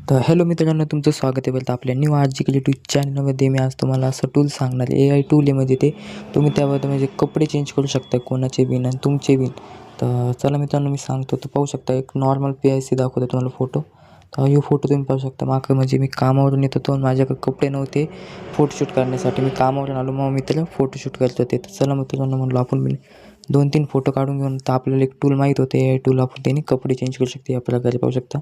तर हॅलो मित्रांनो, तुमचं स्वागत आहे बोलतं आपल्या न्यू आर्जिकल यूट्यूब चॅनलमध्ये. मी आज तुम्हाला असं टूल सांगणार आहे, AI टूल आहे. म्हणजे ते तुम्ही त्यामध्ये म्हणजे कपडे चेंज करू शकता, कोणाचे बिन आणि तुमचे बिन. तर चला मित्रांनो, मी सांगतो. तर पाहू शकता, एक नॉर्मल PIC दाखवतो तुम्हाला फोटो. तर हा फोटो तुम्ही पाहू शकता. मागं म्हणजे मी कामावरून येत होतो आणि माझ्याकडे कपडे नव्हते फोटोशूट करण्यासाठी. मी कामावरून आलो, मग मी त्याला फोटोशूट करत होते. तर चला मित्रांनो, म्हणलो आपण मी 2-3 फोटो काढून घेऊन. तर आपल्याला एक टूल माहीत होते, AI टूल. आपण त्याने कपडे चेंज करू शकते या प्रकारे, पाहू शकता.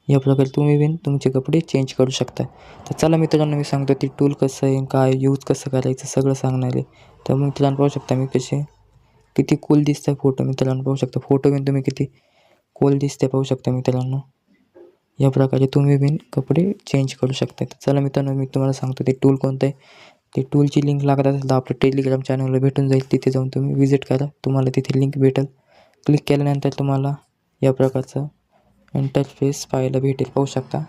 या प्रकारे तुम्ही बिन तुमचे कपडे चेंज करू शकता. तर चला मित्रांनो, मी सांगतो ते टूल कसं आहे, काय यूज कसं करायचं सगळं सांगणार आहे. तर मग मित्रांनो पाहू शकता मी किती कूल दिसतं फोटो. मित्रांनो पाहू शकता फोटो बिन तुम्ही किती कूल दिसते, पाहू शकता मित्रांनो. या प्रकारे तुम्ही बिन कपडे चेंज करू शकता. तर चला मित्रांनो, मी तुम्हाला सांगतो ते टूल कोणतं आहे. ते टूलची लिंक लागत असेल तर आपलं टेलिग्राम चॅनलवर भेटून जाईल. तिथे जाऊन तुम्ही विजिट करा, तुम्हाला तिथे लिंक भेटेल. क्लिक केल्यानंतर तुम्हाला या प्रकारचं इंटरफेस पाहायला भेटेल, पाहू शकता.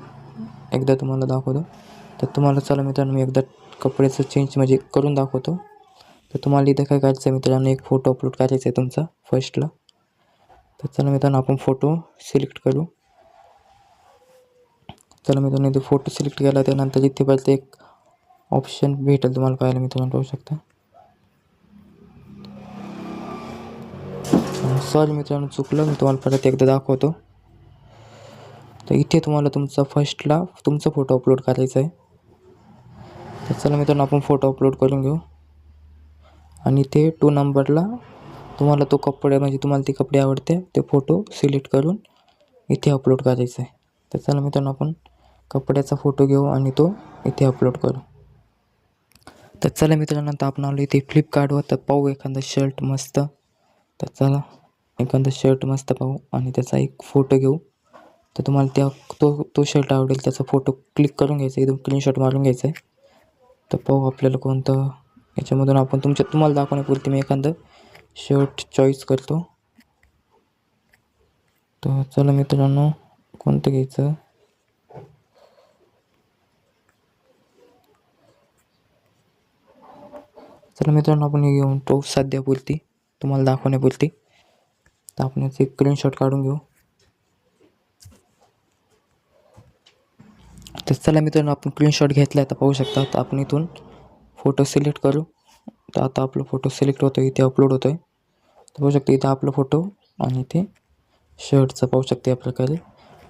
एकदा तुम्हाला दाखवतो. तर तुम्हाला चला मित्रांनो, मी एकदा कपड्याचं चेंज म्हणजे करून दाखवतो. तर तुम्हाला इथं काय करायचं आहे मित्रांनो, एक फोटो अपलोड करायचा आहे तुमचा फर्स्टला. तर चला मित्रांनो, आपण फोटो सिलेक्ट करू. चला मित्रांनो, इथे फोटो सिलेक्ट केला. त्यानंतर इथे परत एक ऑप्शन भेटेल तुम्हाला पाहायला मित्रांनो, पाहू शकता. सॉरी मित्रांनो, चुकलं. मी तुम्हाला परत एकदा दाखवतो. तर इथे तुम्हाला तुमचा फोटो अपलोड करायचा आहे. तर चला मित्रांनो, आपण फोटो अपलोड करून घेऊ. आणि इथे 2 नंबरला तुम्हाला तो कपडे म्हणजे तुम्हाला ते कपडे आवडते ते फोटो सिलेक्ट करून इथे अपलोड करायचा आहे. तर चला मित्रांनो, आपण कपड्याचा फोटो घेऊ आणि तो इथे अपलोड करू. तर चला मित्रांनो, आता आपण आलो इथे फ्लिपकार्टवर. तर पाहू एखादा शर्ट मस्त. तर चला एखादा शर्ट मस्त पाहू आणि त्याचा एक फोटो घेऊ. तर तुम्हाला तो शर्ट आवडेल त्याचा फोटो क्लिक करून घ्यायचा, एकदम स्क्रीनशॉट मारून घ्यायचा आहे. तर पाहू आपल्याला कोणतं याच्यामधून आपण तुम्हाला दाखवण्यापुरती मी एखादं शर्ट चॉईस करतो. तर चला मित्रांनो, कोणतं घ्यायचं. चला मित्रांनो, आपण हे घेऊन तो सध्यापुरती तुम्हाला दाखवण्यापुरती. तर आपण याचे स्क्रीनशॉट काढून घेऊ. तर चला मित्रांनो, आपण स्क्रीनशॉट घेतला. आता पाहू शकता. तर आपण इथून फोटो सिलेक्ट करू. तर आता आपला फोटो सिलेक्ट होतो, इथे अपलोड होतो आहे. तर पाहू शकता इथे आपला फोटो आणि इथे शर्टचं पाहू शकता या प्रकारे.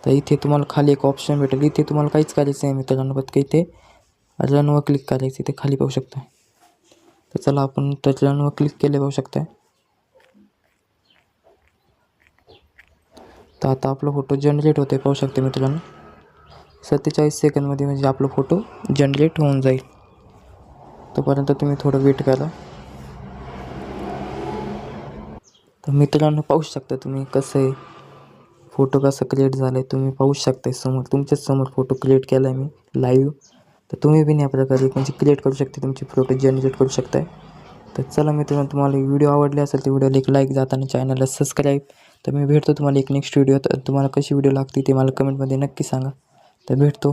तर इथे तुम्हाला खाली एक ऑप्शन भेटेल. इथे तुम्हाला काहीच करायचं आहे मित्रांनो, फक्त इथे रनवर क्लिक करायचं. इथे खाली पाहू शकता. तर चला आपण तर रनवर क्लिक केले, पाहू शकता. तर आता आपला फोटो जनरेट होते, पाहू शकते मित्रांनो. 47 सेकंदमध्ये म्हणजे आपला फोटो जनरेट होऊन जाईल. तोपर्यंत तुम्ही थोडं वेट करा. तर मित्रांनो पाहू शकता तुम्ही कसं आहे फोटो कसं क्रिएट झालं आहे. तुम्ही पाहू शकता समोर, तुमच्याच समोर फोटो क्रिएट केला आहे मी लाईव्ह. तर तुम्ही पण या प्रकारे म्हणजे क्रिएट करू शकता, तुमची फोटो जनरेट करू शकताय. तर चला मित्रांनो, तुम्हाला व्हिडिओ आवडले असेल तर व्हिडिओला एक लाईक जाताना चॅनलला सबस्क्राईब. तर मी भेटतो तुम्हाला एक नेक्स्ट व्हिडिओ. तर तुम्हाला कशी व्हिडिओ लागते ते मला कमेंटमध्ये नक्की सांगा. तर भेटतो.